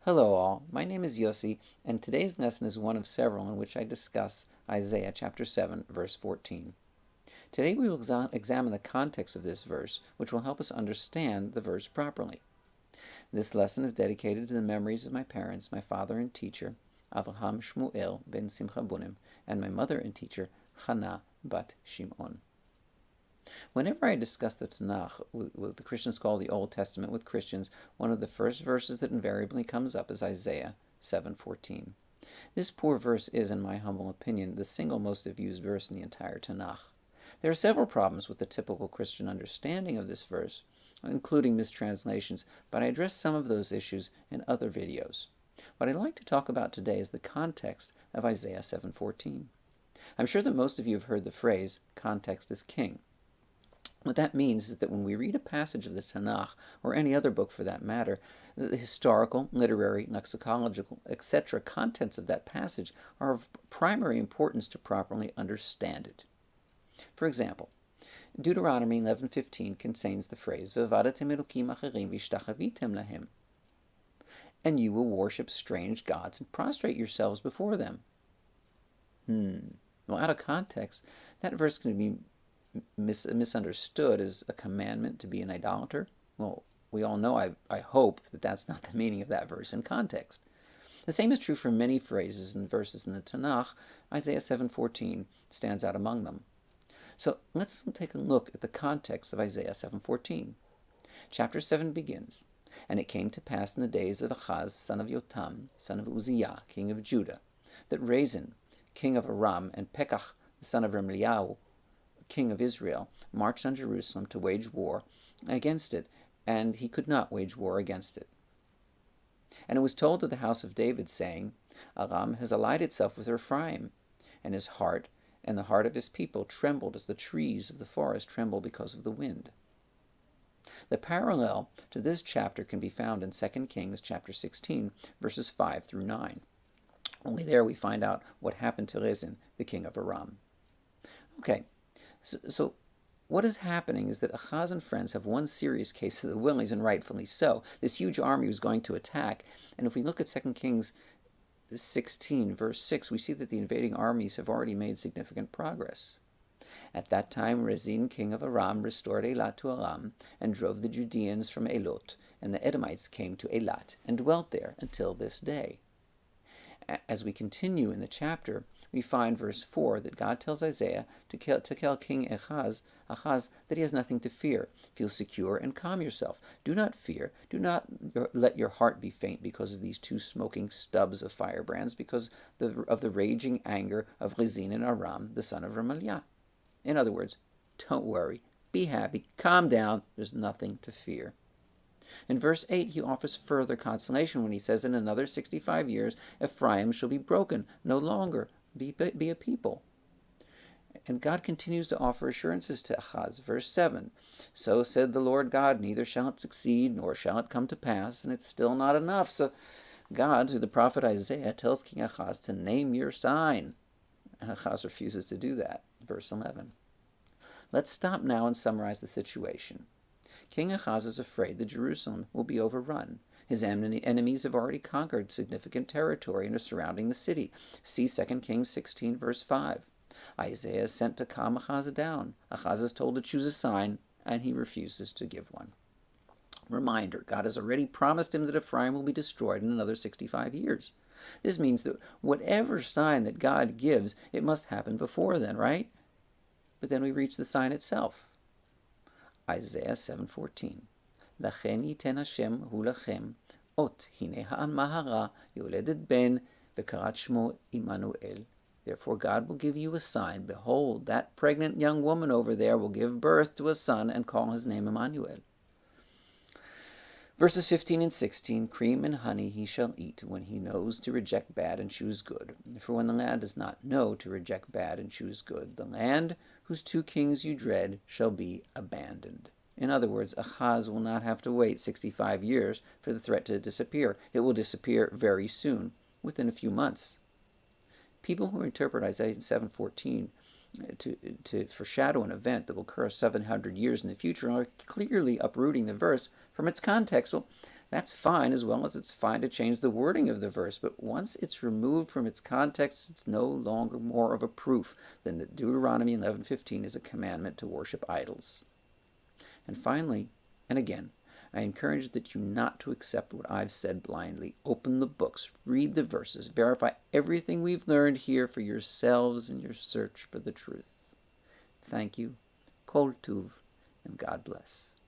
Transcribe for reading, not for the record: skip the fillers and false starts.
Hello all, my name is Yossi, and today's lesson is one of several in which I discuss Isaiah chapter 7, verse 14. Today we will examine the context of this verse, which will help us understand the verse properly. This lesson is dedicated to the memories of my parents, my father and teacher, Avraham Shmuel ben Simcha Bunim, and my mother and teacher, Chana bat Shimon. Whenever I discuss the Tanach, what the Christians call the Old Testament with Christians, one of the first verses that invariably comes up is Isaiah 7:14. This poor verse is, in my humble opinion, the single most abused verse in the entire Tanakh. There are several problems with the typical Christian understanding of this verse, including mistranslations, but I address some of those issues in other videos. What I'd like to talk about today is the context of Isaiah 7:14. I'm sure that most of you have heard the phrase, context is king. What that means is that when we read a passage of the Tanakh, or any other book for that matter, the historical, literary, lexicological, etc. contents of that passage are of primary importance to properly understand it. For example, Deuteronomy 11:15 contains the phrase, "V'vadatem elokim acherim v'ishtachavitem lahem," and you will worship strange gods and prostrate yourselves before them. Well, out of context, that verse can be misunderstood as a commandment to be an idolater. Well, we all know, I hope, that that's not the meaning of that verse in context. The same is true for many phrases and verses in the Tanakh. Isaiah 7:14 stands out among them. So let's take a look at the context of Isaiah 7:14. Chapter 7 begins, "And it came to pass in the days of Achaz, son of Yotam, son of Uzziah, king of Judah, that Rezin, king of Aram, and Pekach, the son of Remaliah, king of Israel, marched on Jerusalem to wage war against it, and he could not wage war against it. And it was told to the house of David, saying, Aram has allied itself with Ephraim, and his heart and the heart of his people trembled as the trees of the forest tremble because of the wind." The parallel to this chapter can be found in 2 Kings chapter 16, verses 5 through 9. Only there we find out what happened to Rezin, the king of Aram. Okay, so what is happening is that Achaz and friends have one serious case of the Willies, and rightfully so. This huge army was going to attack, and if we look at 2 Kings 16, verse 6, we see that the invading armies have already made significant progress. "At that time Rezin, king of Aram, restored Eilat to Aram, and drove the Judeans from Elot, and the Edomites came to Eilat, and dwelt there until this day." As we continue in the chapter, we find verse 4 that God tells Isaiah to tell King Achaz that he has nothing to fear. Feel secure and calm yourself. Do not fear. Do not let your heart be faint because of these two smoking stubs of firebrands, because of the raging anger of Rezin and Aram, the son of Remaliah. In other words, don't worry. Be happy. Calm down. There's nothing to fear. In verse 8, he offers further consolation when he says, "In another 65 years, Ephraim shall be broken, no longer be a people." And God continues to offer assurances to Achaz. Verse 7, "So said the Lord God, neither shall it succeed, nor shall it come to pass," and it's still not enough. So God, through the prophet Isaiah, tells King Achaz to name your sign. And Achaz refuses to do that. Verse 11. Let's stop now and summarize the situation. King Achaz is afraid that Jerusalem will be overrun. His enemies have already conquered significant territory and are surrounding the city. See 2 Kings 16, verse 5. Isaiah is sent to calm Achaz down. Achaz is told to choose a sign, and he refuses to give one. Reminder, God has already promised him that Ephraim will be destroyed in another 65 years. This means that whatever sign that God gives, it must happen before then, right? But then we reach the sign itself. Isaiah 7:14. "Lachen yiten Hashem hu lachem, ot hine ha'ama hara yoledet ben v'karat shmo Immanuel." Therefore God will give you a sign. Behold, that pregnant young woman over there will give birth to a son and call his name Emmanuel. Verses 15 and 16, "Cream and honey he shall eat when he knows to reject bad and choose good. For when the land does not know to reject bad and choose good, the land whose two kings you dread shall be abandoned." In other words, Achaz will not have to wait 65 years for the threat to disappear. It will disappear very soon, within a few months. People who interpret Isaiah 7:14 to foreshadow an event that will occur 700 years in the future are clearly uprooting the verse from its context. Well, That's fine, as well as it's fine to change the wording of the verse, but once it's removed from its context, it's no longer more of a proof than that Deuteronomy 11:15 is a commandment to worship idols. And finally, and again, I encourage that you not to accept what I've said blindly. Open the books, read the verses, verify everything we've learned here for yourselves in your search for the truth. Thank you, Kol Tuv, and God bless.